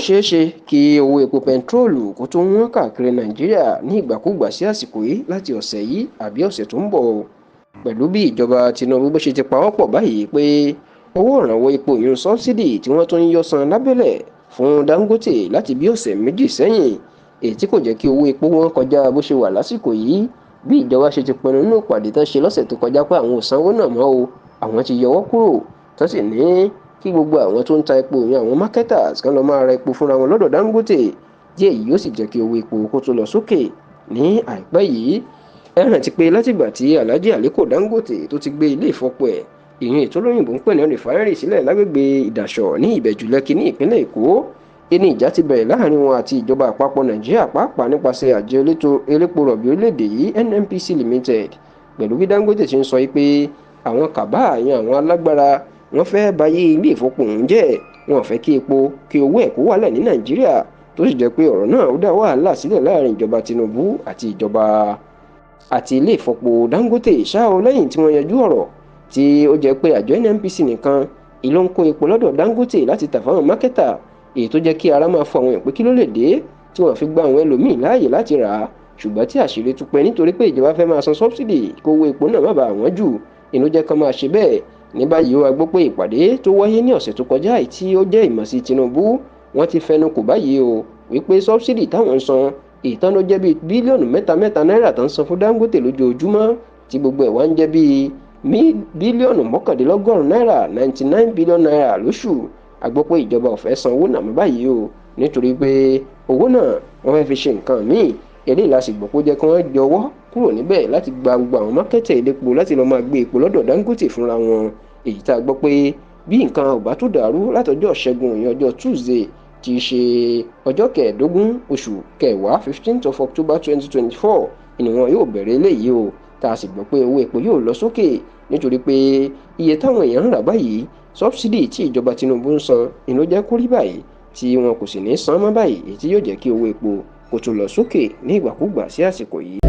ṣeé ṣe kí owó epo bẹntiróòlù kó tún wọ́n káàkiri Nàìjíríà ní ìgbàkúgbà sí àsìkò yìí láti ọ̀sẹ̀ yìí àbí ọ̀sẹ̀ tó ń bọ̀ pẹ̀lú bí ìjọba Tinubu bó ṣe ti pawọ́pọ̀ báyìí pé owó ìrànwọ́ epo ìyún sọ́bsidì tí wọ́n tún ń yọ san lábẹ́lẹ̀ fún Dangote láti bí ọ̀sẹ̀ méjì sẹ́yìn èyí tí kò jẹ́ kí owó epo wọn kọjá bó ṣe wà lásìkò yìí bí ìjọba ṣe ti pinnu nínú ìpàdé tán ṣe lọ́sẹ̀ tó kọjá pé àwọn ò sanwó náà mọ́ o àwọn ti yọwọ́ kúrò tó sì ní kí gbogbo àwọn tó ń ta epo ìyẹn àwọn marketers kan lọ máa ra epo fúnra wọn lọ́dọ̀ Dangote díẹ̀ yìí yóò sì jẹ́ kí owó epo kó tó lọ sókè ní àìpẹ́ yìí ẹ rántí pé látìgbà tí Alhaji Aliko Dangote tó ti gbé ilé ìfọpo ẹ̀ ìyẹn ètò olóyìnbó ń pè ní rìfáínárì sílẹ̀ lágbègbè Ìdàṣọ̀ ní Ìbẹ̀jú Lẹ́kì ní ìpínlẹ̀ Èkó ẹni ìjà ti bẹ̀rẹ̀ láàrin wọn àti ìjọba àpapọ̀ Nàìjíríà pàápàá nípasẹ̀ àjọ elépo rọ̀bì orílẹ̀-èdè yìí NNPC Limited pẹ̀lú bí Dangote ti ń sọ pé àwọn kàbá àyàn àwọn alágbára wọ́n fẹ́ bayé ilé ìfọpo ọ̀hún jẹ́ wọn ò fẹ́ kí epo kí owó ẹ̀ kó wálẹ̀ ní Nàìjíríà tó sì jẹ́ pé ọ̀rọ̀ náà ó dá wàhálà sílẹ̀ láàrin ìjọba Tinubu àti ilé ìfọpo Dangote ṣáò lẹ́yìn tí wọ́n yanjú ọ̀rọ̀ tí ó jẹ́ pé àjọ NNPC nìkan ìlò ń kó epo lọ́dọ̀ Dangote láti tà fáwọn mákẹ́tà èyí tó jẹ́ kí ara máa fọ àwọn èèyàn pé kí ló lè dé tí wọ́n fi gba àwọn ẹlòmíì láàyè láti rà á ṣùgbọ́n tí àṣírí tú pẹ́ nítorí pé ìjọba fẹ́ máa san sọ́bsidì kó owó epo náà má bàa wọ́n jù inú jẹ́ kán máa ṣe bẹ́ẹ̀ ní báyìí ó wá gbọ́ pé ìpàdé tó wáyé ní ọ̀sẹ̀ tó kọjá tí ó jẹ́ ìmọ̀sí Tinubu wọ́n ti fẹnu kò báyìí o wípé sọ́bsidì táwọn ń san ìtàn ló jẹ́ bíi bílíọ̀nù mẹ́ta náírà tó ń san fún Dangote lójoojúmọ́ tí gbogbo ẹ̀ wá ń jẹ́ bíi bílíọ̀nù mọ́kàndínlọ́gọ́rùn-ún náírà 99 bílíọ̀nù náírà lóṣù a gbọ́ pé ìjọba ò fẹ́ san owó náà mọ́ báyìí o nítorí pé owó náà wọ́n fẹ́ fi ṣe nǹkan míì eléyìí la sì gbọ́ pé ó jẹ́ kí wọ́n yọwọ́ kúrò níbẹ̀ láti gba gbogbo àwọn mákẹ́tẹ̀ elépo láti lọ́ọ́ máa gbé epo lọ́dọ̀ Dangote fúnra wọn èyí tá a gbọ́ pé bí nǹkan ò bá tó dàrú látọjọ́ Ṣẹ́gun ìyẹn ọjọ́ Tuesday tí í ṣe ọjọ́ kẹẹ̀ẹ́dógún oṣù kẹwàá 15th of October 2024 ni wọn yóò bẹ̀rẹ̀ eléyìí o tá a sì gbọ́ pé owó epo yóò lọ sókè nítorí pé iye táwọn èèyàn ń rà báyìí sọ́bsidì tí ìjọba Tinubu ń san ìlú jẹ́ kó rí báyìí tí wọn kò sì ní san mọ́ báyìí èyí tí yóò jẹ́ kí owó epo kó tún lọ sókè ní ìgbàkúgbà sí àsìkò yìí.